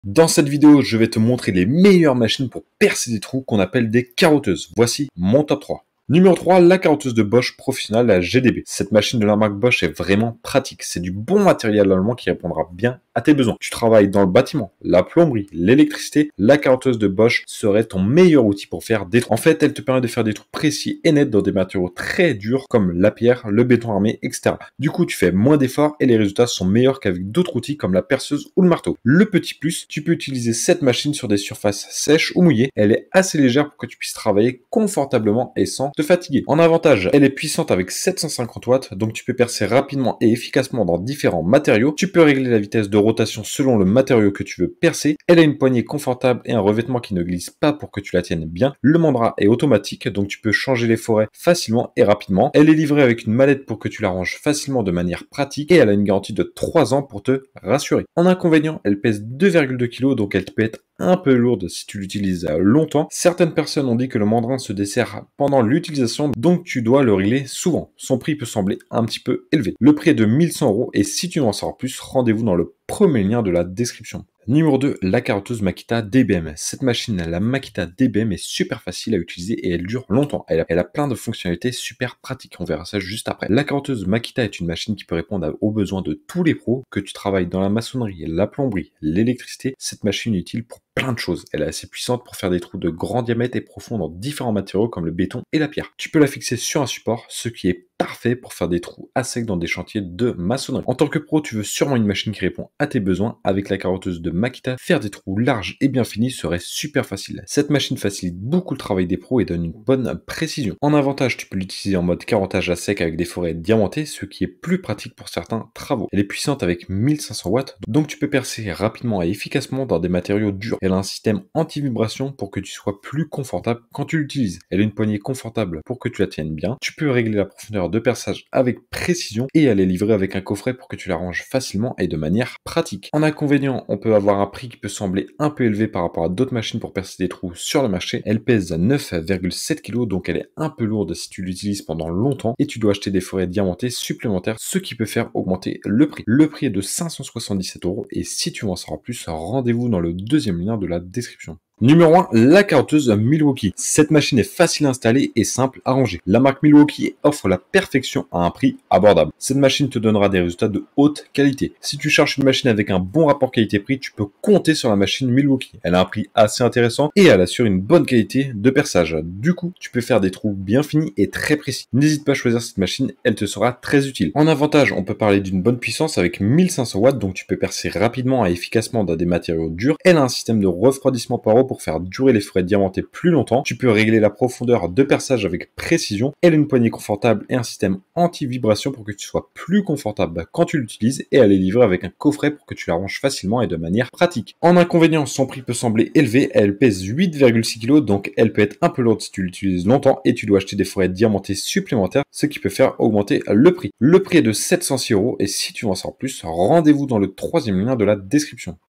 Dans cette vidéo, je vais te montrer les meilleures machines pour percer des trous qu'on appelle des carotteuses. Voici mon top 3. Numéro 3, la carotteuse de Bosch professionnelle, la GDB. Cette machine de la marque Bosch est vraiment pratique. C'est du bon matériel allemand qui répondra bien à tes besoins. Tu travailles dans le bâtiment, la plomberie, l'électricité, la carotteuse de Bosch serait ton meilleur outil pour faire des trous. En fait, elle te permet de faire des trous précis et nets dans des matériaux très durs comme la pierre, le béton armé, etc. Du coup, tu fais moins d'efforts et les résultats sont meilleurs qu'avec d'autres outils comme la perceuse ou le marteau. Le petit plus, tu peux utiliser cette machine sur des surfaces sèches ou mouillées. Elle est assez légère pour que tu puisses travailler confortablement et sans te fatiguer. En avantage, elle est puissante avec 750 watts, donc tu peux percer rapidement et efficacement dans différents matériaux. Tu peux régler la vitesse de rotation selon le matériau que tu veux percer. Elle a une poignée confortable et un revêtement qui ne glisse pas pour que tu la tiennes bien. Le mandrat est automatique, donc tu peux changer les forêts facilement et rapidement. Elle est livrée avec une mallette pour que tu la ranges facilement de manière pratique et elle a une garantie de 3 ans pour te rassurer. En inconvénient, elle pèse 2,2 kg, donc elle peut être un peu lourde si tu l'utilises longtemps. Certaines personnes ont dit que le mandrin se dessert pendant l'utilisation, donc tu dois le régler souvent. Son prix peut sembler un petit peu élevé. Le prix est de 1100 € et si tu veux en savoir plus, rendez-vous dans le premier lien de la description. Numéro 2, la carotteuse Makita DBM. Cette machine, la Makita DBM, est super facile à utiliser et elle dure longtemps. Elle a plein de fonctionnalités super pratiques, on verra ça juste après. La carotteuse Makita est une machine qui peut répondre aux besoins de tous les pros, que tu travailles dans la maçonnerie, la plomberie, l'électricité. Cette machine est utile pour plein de choses. Elle est assez puissante pour faire des trous de grand diamètre et profonds dans différents matériaux comme le béton et la pierre. Tu peux la fixer sur un support, ce qui est parfait pour faire des trous à sec dans des chantiers de maçonnerie. En tant que pro, tu veux sûrement une machine qui répond à tes besoins. Avec la carotteuse de Makita, faire des trous larges et bien finis serait super facile. Cette machine facilite beaucoup le travail des pros et donne une bonne précision. En avantage, tu peux l'utiliser en mode carottage à sec avec des forêts diamantées, ce qui est plus pratique pour certains travaux. Elle est puissante avec 1500 watts, donc tu peux percer rapidement et efficacement dans des matériaux durs. Elle a un système anti-vibration pour que tu sois plus confortable quand tu l'utilises. Elle a une poignée confortable pour que tu la tiennes bien. Tu peux régler la profondeur de perçage avec précision et elle est livrée avec un coffret pour que tu la ranges facilement et de manière pratique. En inconvénient, on peut avoir un prix qui peut sembler un peu élevé par rapport à d'autres machines pour percer des trous sur le marché. Elle pèse 9,7 kg, donc elle est un peu lourde si tu l'utilises pendant longtemps et tu dois acheter des forêts diamantées supplémentaires, ce qui peut faire augmenter le prix. Le prix est de 577 € et si tu veux en savoir plus, rendez-vous dans le deuxième lien de la description. Numéro 1, la carotteuse Milwaukee. Cette machine est facile à installer et simple à ranger. La marque Milwaukee offre la perfection à un prix abordable. Cette machine te donnera des résultats de haute qualité. Si tu cherches une machine avec un bon rapport qualité-prix, tu peux compter sur la machine Milwaukee. Elle a un prix assez intéressant et elle assure une bonne qualité de perçage. Du coup, tu peux faire des trous bien finis et très précis. N'hésite pas à choisir cette machine, elle te sera très utile. En avantage, on peut parler d'une bonne puissance avec 1500 watts, donc tu peux percer rapidement et efficacement dans des matériaux durs. Elle a un système de refroidissement par eau pour faire durer les forêts diamantées plus longtemps. Tu peux régler la profondeur de perçage avec précision. Elle a une poignée confortable et un système anti-vibration pour que tu sois plus confortable quand tu l'utilises et elle est livrée avec un coffret pour que tu la ranges facilement et de manière pratique. En inconvénient, son prix peut sembler élevé. Elle pèse 8,6 kg, donc elle peut être un peu lourde si tu l'utilises longtemps et tu dois acheter des forêts diamantées supplémentaires, ce qui peut faire augmenter le prix. Le prix est de 706 € et si tu veux en savoir plus, rendez-vous dans le troisième lien de la description.